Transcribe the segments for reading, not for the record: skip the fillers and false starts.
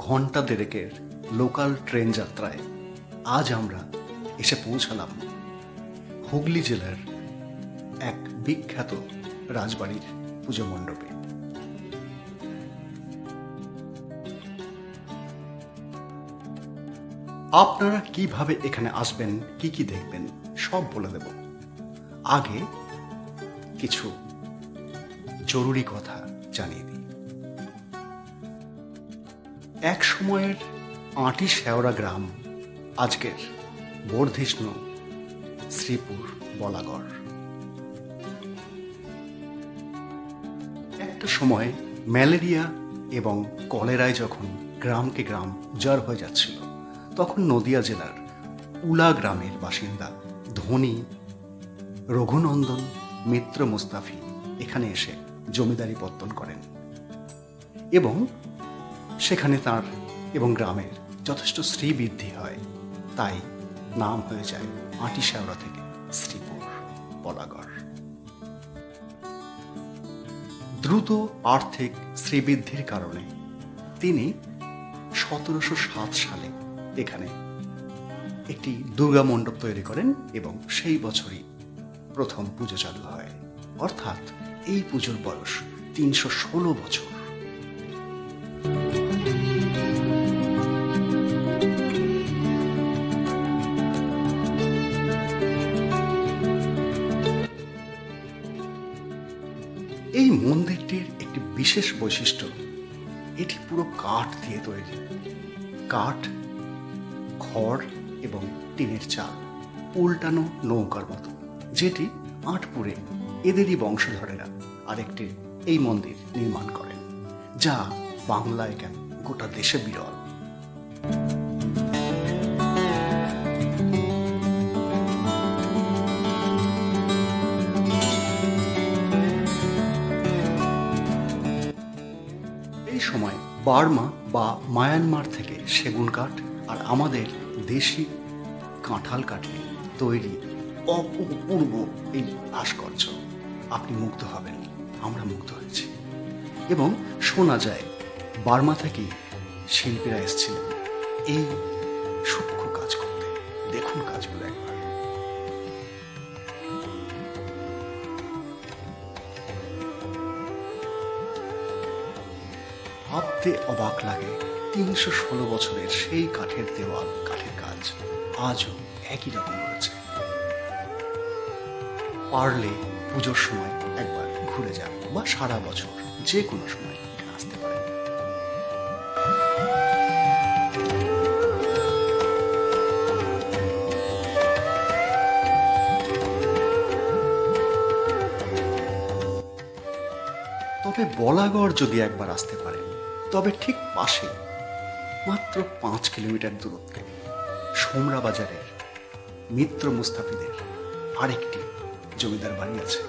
ঘন্টা দেড়েকের local train যাত্রায় আজ আমরা এসে পৌঁছালাম হুগলি জেলার এক বিখ্যাত রাজবাড়ির পুজো মণ্ডপে। আপনারা কিভাবে এখানে আসবেন, কি কি দেখবেন সব বলে দেব। আগে কিছু জরুরি কথা জানিয়ে দিই। এক সময়ের আঁটি শেওড়া গ্রাম আজকের বর্ধিষ্ণু শ্রীপুর বলাগড়। একটা সময় ম্যালেরিয়া এবং কলেরায় যখন গ্রামকে গ্রাম উজাড় হয়ে যাচ্ছিল, তখন নদিয়া জেলার উলা গ্রামের বাসিন্দা ধনী রঘুনন্দন মিত্র মুস্তাফি এখানে এসে জমিদারি পত্তন করেন এবং সেখানে তার এবং গ্রামের যথেষ্ট শ্রীবৃদ্ধি হয়। তাই নাম হয়ে যায় আঁটি শেওড়া থেকে শ্রীপুর বলাগড়। দ্রুত আর্থিক শ্রীবৃদ্ধির কারণে তিনি 1707 সালে এখানে একটি দুর্গা মণ্ডপ তৈরি করেন এবং সেই বছরই প্রথম পুজো চালু হয়। অর্থাৎ এই পুজোর বয়স 316 বছর। এই মন্দিরটির একটি বিশেষ বৈশিষ্ট্য, এটি পুরো কাঠ দিয়ে তৈরি। কাঠ, খড় এবং টিনের চাল, উল্টানো নৌকার মতো, যেটি আটপুরে এদেরই বংশধরেরা আরেকটি এই মন্দির নির্মাণ করেন, যা বাংলায় কেন গোটা দেশে বিরল। এই সময় বার্মা বা মায়ানমার থেকে সেগুন কাঠ আর আমাদের দেশি কাঁঠাল কাঠে তৈরি অপূর্ব এই ভাস্কর্য, আপনি মুগ্ধ হবেন। আমরা মুগ্ধ হয়েছি। এবং শোনা যায় বার্মা থেকে শিল্পীরা এসেছিলেন এই সূক্ষ্ম কাজ করতে। দেখুন কাজগুলো একবার। ভাবতে অবাক লাগে 316 বছরের সেই কাঠের দেওয়াল, কাঠের কাজ আজও একই রকম রয়েছে। পারলে পুজোর সময় একবার ঘুরে যান বা সারা বছর যে কোনো সময় এখানে আসতে পারেন। তবে বলাগড় যদি একবার আসতে পারেন, তবে ঠিক পাশে মাত্র 5 কিলোমিটার দূরত্বে সোমরা বাজারের মিত্র মুস্তাফিদের আরেকটি জমিদার বাড়ি আছে,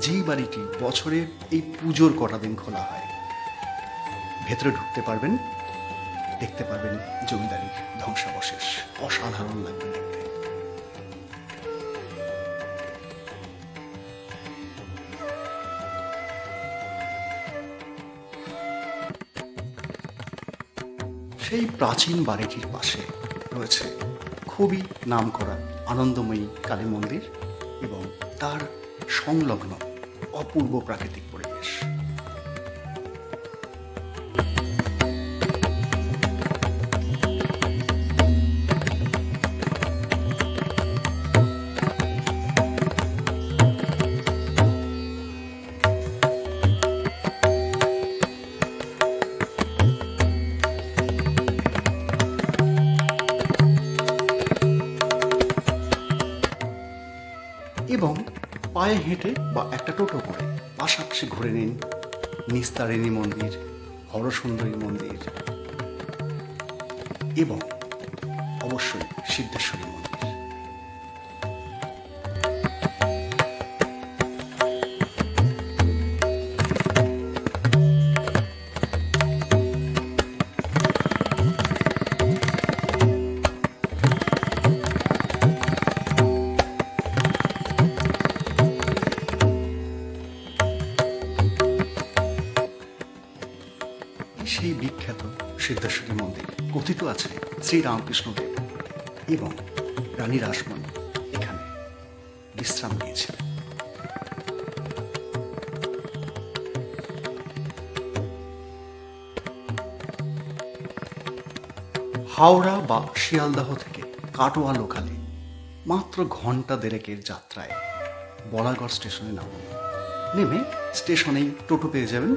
যেই বাড়িটি বছরের এই পুজোর কটা দিন খোলা হয়। ভেতরে ঢুকতে পারবেন, দেখতে পারবেন জমিদারির ধ্বংসাবশেষ। অসাধারণ লাগবে দেখতে। সেই প্রাচীন বাড়িটির পাশে রয়েছে খুবই নামকরা আনন্দময়ী কালী মন্দির এবং তার সংলগ্ন অপূর্ব প্রাকৃতিক পরিবেশ। এবং পায়ে হেঁটে বা একটা টোটো করে পাশাপাশি ঘুরে নিন নিস্তারিণী মন্দির, হরসুন্দরী মন্দির এবং অবশ্যই সিদ্ধেশ্বরী মন্দির। সেই বিখ্যাত সিদ্ধেশ্বরী মন্দির, কথিত আছে শ্রীরামকৃষ্ণদেব এবং রানী রাসমণি এখানে বিশ্রাম নিয়েছিলেন। হাওড়া বা শিয়ালদাহ থেকে কাটোয়া লোকালে মাত্র ঘন্টা দেড়েকের যাত্রায় বলাগড় স্টেশনে নামুন। নেমে স্টেশনেই টোটো পেয়ে যাবেন,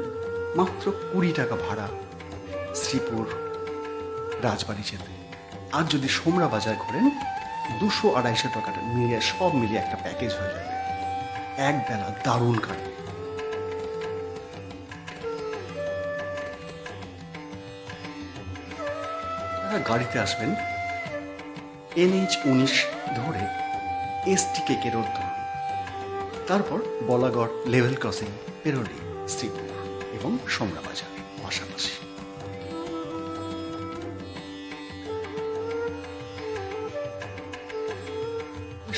মাত্র 20 টাকা ভাড়া শ্রীপুর রাজবাড়ি যেতে। আর যদি সোমরা বাজার ঘোরেন 200-250 টাকাটা মিলিয়ে সব মিলিয়ে একটা প্যাকেজ হয়ে যাবে। এক বেলা দারুণ কাটবে। গাড়িতে আসবেন NH-19 ধরে ST কেকে রোড ধরুন, তারপর বলাগড় লেভেল ক্রসিং পেরোলে শ্রীপুর এবং সোমরা বাজার পাশাপাশি।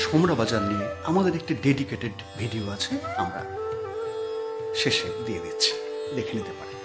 সোমরা বাজার নিয়ে আমাদের একটি ডেডিকেটেড ভিডিও আছে, আমরা শেষে দিয়ে দিচ্ছি, দেখে নিতে পারেন।